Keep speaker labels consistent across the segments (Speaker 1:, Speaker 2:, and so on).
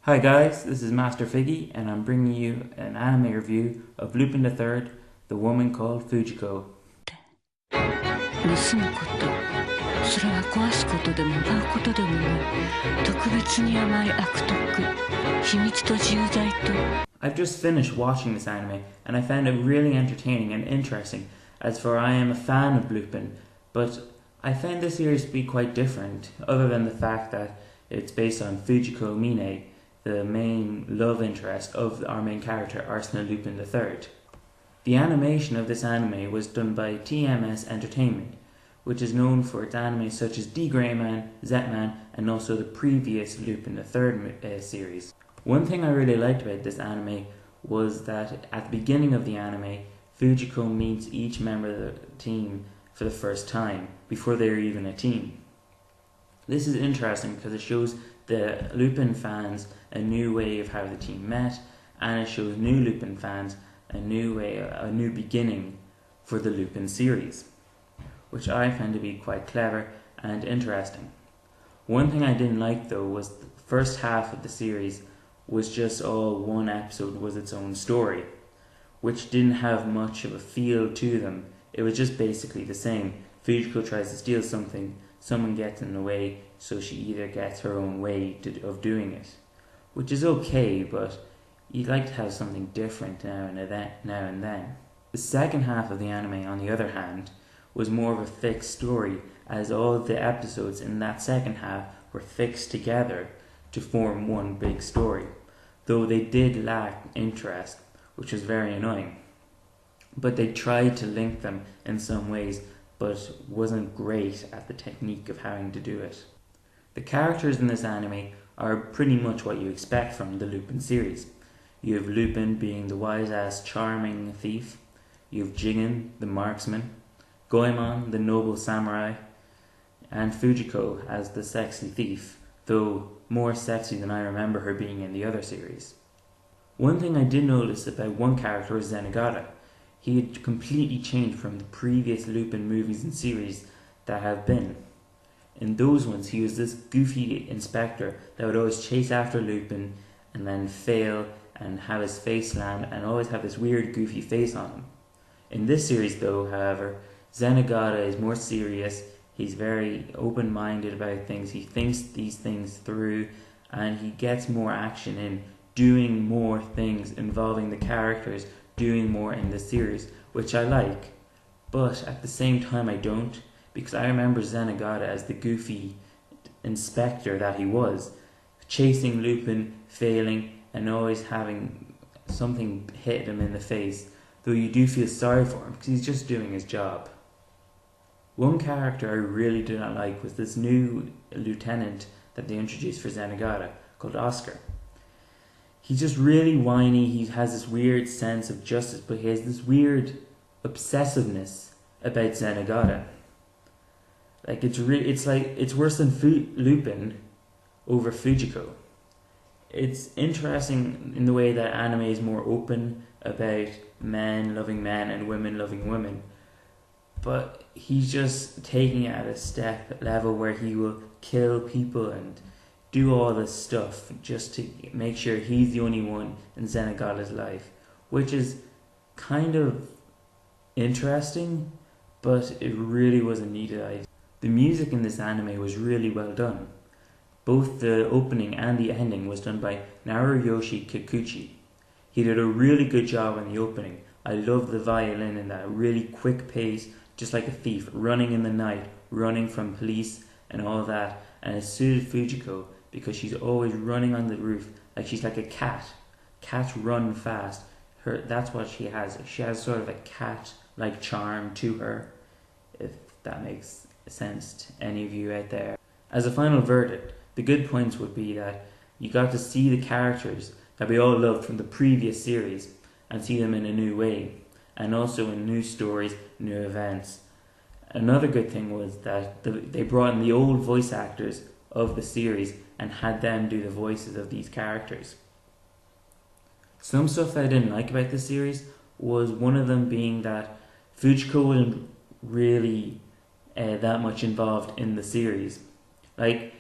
Speaker 1: Hi guys, this is Master Figgy and I'm bringing you an anime review of Lupin III, The Woman Called Fujiko.
Speaker 2: 盗むこと、それは壊すことでも奪うことでもない特別に甘い悪徳、秘密と重罪と
Speaker 1: I've just finished watching this anime and I found it really entertaining and interesting, as for I am a fan of Lupin, but I found this series to be quite different, other than the fact that it's based on Fujiko Mine, the main love interest of our main character, Arsène Lupin III. The animation of this anime was done by TMS Entertainment, which is known for its anime such as D Greyman, Z-Man, and also the previous Lupin III series. One thing I really liked about this anime was that at the beginning of the anime, Fujiko meets each member of the team for the first time, before they are even a team. This is interesting because it shows the Lupin fans a new way of how the team met, and it shows new Lupin fans a new beginning for the Lupin series, which I found to be quite clever and interesting. One thing I didn't like though was the first half of the series was just all one episode was its own story, which didn't have much of a feel to them. It was just basically the same. Fujiko tries to steal something, someone gets in the way, so she either gets her own way of doing it, which is okay, but you'd like to have something different now and then. The second half of the anime, on the other hand, was more of a fixed story, as all of the episodes in that second half were fixed together to form one big story, though they did lack interest, which was very annoying. But they tried to link them in some ways, but wasn't great at the technique of having to do it. The characters in this anime are pretty much what you expect from the Lupin series. You have Lupin being the wise-ass charming thief, you have Jigen the marksman, Goemon the noble samurai, and Fujiko as the sexy thief, though more sexy than I remember her being in the other series. One thing I did notice about one character was Zenigata. He had completely changed from the previous Lupin movies and series that have been. In those ones, he was this goofy inspector that would always chase after Lupin and then fail and have his face slammed and always have this weird goofy face on him. In this series though, however, Zenigata is more serious, he's very open-minded about things, he thinks these things through, and he gets more action in doing more things involving the characters, doing more in the series, which I like. But at the same time I don't, because I remember Zenigata as the goofy inspector that he was, chasing Lupin, failing, and always having something hit him in the face, though you do feel sorry for him because he's just doing his job. One character I really did not like was this new lieutenant that they introduced for Zenigata, called Oscar. He's just really whiny, he has this weird sense of justice, but he has this weird obsessiveness about Zenigata. Like it's worse than Lupin over Fujiko. It's interesting in the way that anime is more open about men loving men and women loving women, but he's just taking it at a step level where he will kill people and do all this stuff just to make sure he's the only one in Zenigata's life, which is kind of interesting, but it really wasn't needed. The music in this anime was really well done. Both the opening and the ending was done by Naruyoshi Kikuchi. He did a really good job in the opening. I love the violin in that really quick pace, just like a thief, running in the night, running from police and all that, and it suited Fujiko because she's always running on the roof like she's like a cat. Cats run fast. That's what she has. She has sort of a cat-like charm to her, if that makes sense to any of you out there. As a final verdict, the good points would be that you got to see the characters that we all loved from the previous series and see them in a new way, and also in new stories, new events. Another good thing was that they brought in the old voice actors of the series and had them do the voices of these characters. Some stuff that I didn't like about this series was one of them being that Fujiko wasn't really that much involved in the series. Like,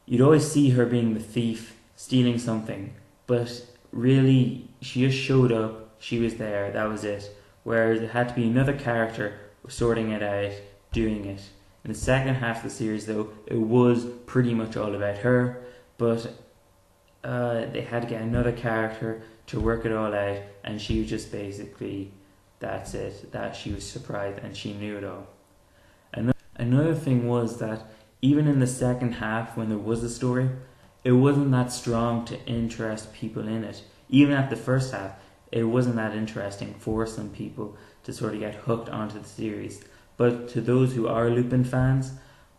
Speaker 1: you'd always see her being the thief, stealing something, but really she just showed up, she was there, that was it. Whereas it had to be another character sorting it out, doing it. In the second half of the series though, it was pretty much all about her, but they had to get another character to work it all out, and she was just basically, that's it, that she was surprised and she knew it all. Another thing was that even in the second half, when there was a story, it wasn't that strong to interest people in it. Even at the first half, it wasn't that interesting for some people to sort of get hooked onto the series. But to those who are Lupin fans,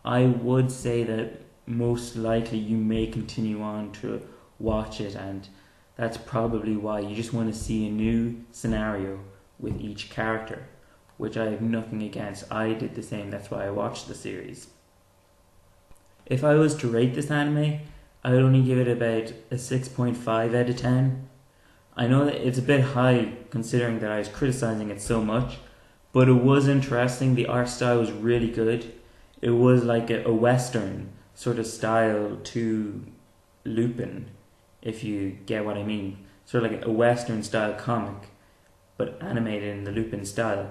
Speaker 1: I would say that most likely you may continue on to watch it, and that's probably why you just want to see a new scenario with each character, which I have nothing against. I did the same, that's why I watched the series. If I was to rate this anime, I would only give it about a 6.5 out of 10. I know that it's a bit high considering that I was criticizing it so much, but it was interesting. The art style was really good. It was like a Western sort of style to Lupin, if you get what I mean. Sort of like a Western style comic, but animated in the Lupin style,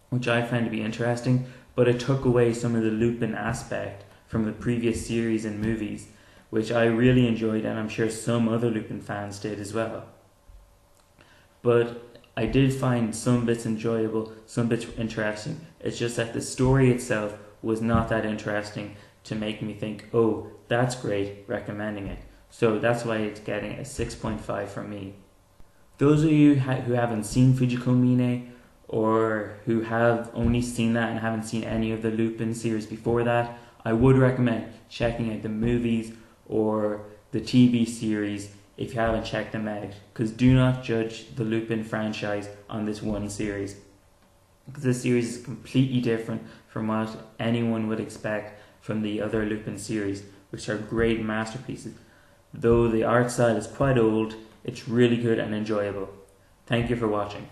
Speaker 1: which I found to be interesting, but it took away some of the Lupin aspect from the previous series and movies, which I really enjoyed, and I'm sure some other Lupin fans did as well. But I did find some bits enjoyable, some bits interesting. It's just that the story itself was not that interesting to make me think, oh, that's great, recommending it. So that's why it's getting a 6.5 from me. Those of you who haven't seen Fujiko Mine, or who have only seen that and haven't seen any of the Lupin series before that, I would recommend checking out the movies or the TV series if you haven't checked them out, because do not judge the Lupin franchise on this one series, because this series is completely different from what anyone would expect from the other Lupin series, which are great masterpieces. Though the art style is quite old, it's really good and enjoyable. Thank you for watching.